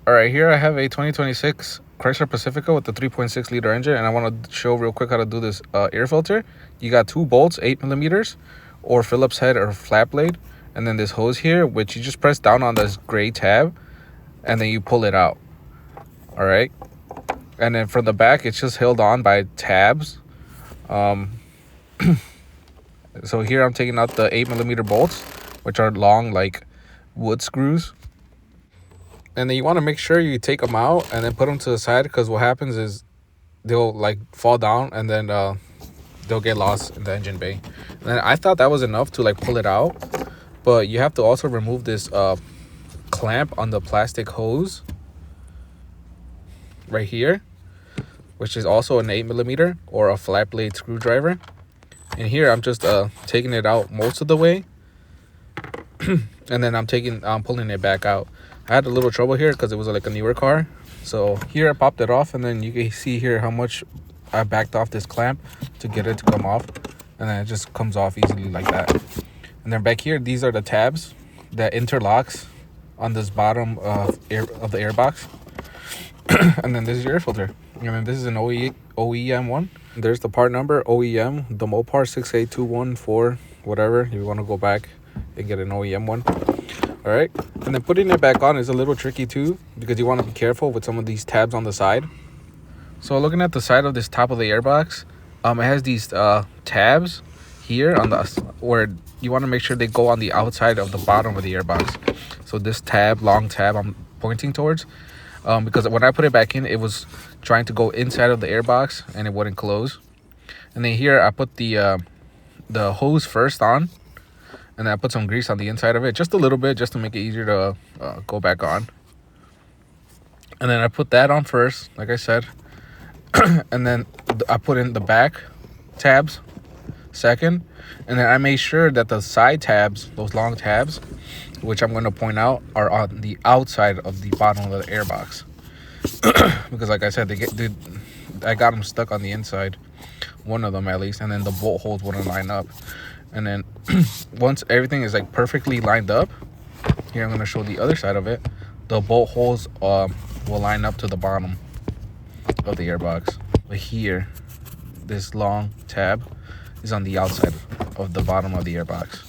All right, here I have a 2026 Chrysler Pacifica with the 3.6 liter engine, and I want to show real quick how to do this air filter. You got two bolts, 8 millimeters, or Phillips head or flat blade, and then this hose here, which you just press down on this gray tab, and then you pull it out. All right, and then from the back, it's just held on by tabs. So here I'm taking out the 8 millimeter bolts, which are long like wood screws. And then you want to make sure you take them out and then put them to the side, because what happens is they'll like fall down and then they'll get lost in the engine bay. And then I thought that was enough to like pull it out, but you have to also remove this clamp on the plastic hose right here, which is also an 8 millimeter or a flat blade screwdriver. And here I'm just taking it out most of the way, and then I'm pulling it back out. I had a little trouble here because it was like a newer car. So here I popped it off, and then you can see here how much I backed off this clamp to get it to come off, and then it just comes off easily like that. And then back here, these are the tabs that interlocks on this bottom of the airbox. And then this is your air filter, and then this is an OEM one. There's the part number, OEM, the Mopar 68214, whatever. You want to go back and get an OEM one. All right, and then putting it back on is a little tricky too, because you want to be careful with some of these tabs on the side. So looking at the side of this top of the airbox, it has these tabs here on the where you want to make sure they go on the outside of the bottom of the airbox. So this long tab I'm pointing towards, because when I put it back in, it was trying to go inside of the airbox and it wouldn't close. And then here I put the hose first on, and then I put some grease on the inside of it, just a little bit, just to make it easier to go back on. And then I put that on first, like I said. And then I put in the back tabs second. And then I made sure that the side tabs, those long tabs, which I'm going to point out, are on the outside of the bottom of the airbox. Because like I said, I got them stuck on the inside, one of them at least, and then the bolt holes wouldn't line up. And then once everything is like perfectly lined up, here I'm going to show the other side of it. The bolt holes will line up to the bottom of the airbox. But here, this long tab is on the outside of the bottom of the airbox.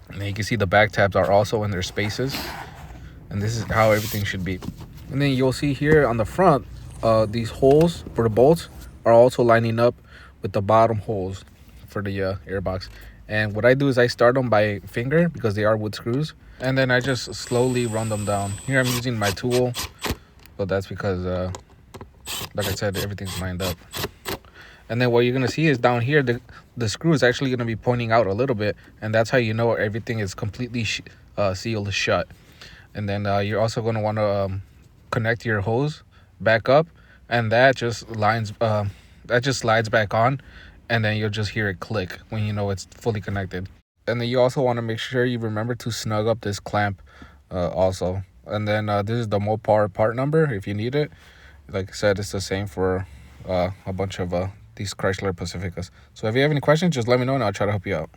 And then you can see the back tabs are also in their spaces. And this is how everything should be. And then you'll see here on the front, these holes for the bolts are also lining up with the bottom holes for the airbox. And what I do is I start them by finger, because they are wood screws, and then I just slowly run them down. Here I'm using my tool, but that's because like I said, everything's lined up. And then what you're gonna see is down here, the screw is actually gonna be pointing out a little bit, and that's how you know everything is completely sealed shut. And then you're also gonna want to connect your hose back up, and that just slides back on, and then you'll just hear it click when you know it's fully connected. And then you also want to make sure you remember to snug up this clamp also. And then this is the Mopar part number if you need it. Like I said, it's the same for a bunch of these Chrysler Pacificas. So if you have any questions, just let me know and I'll try to help you out.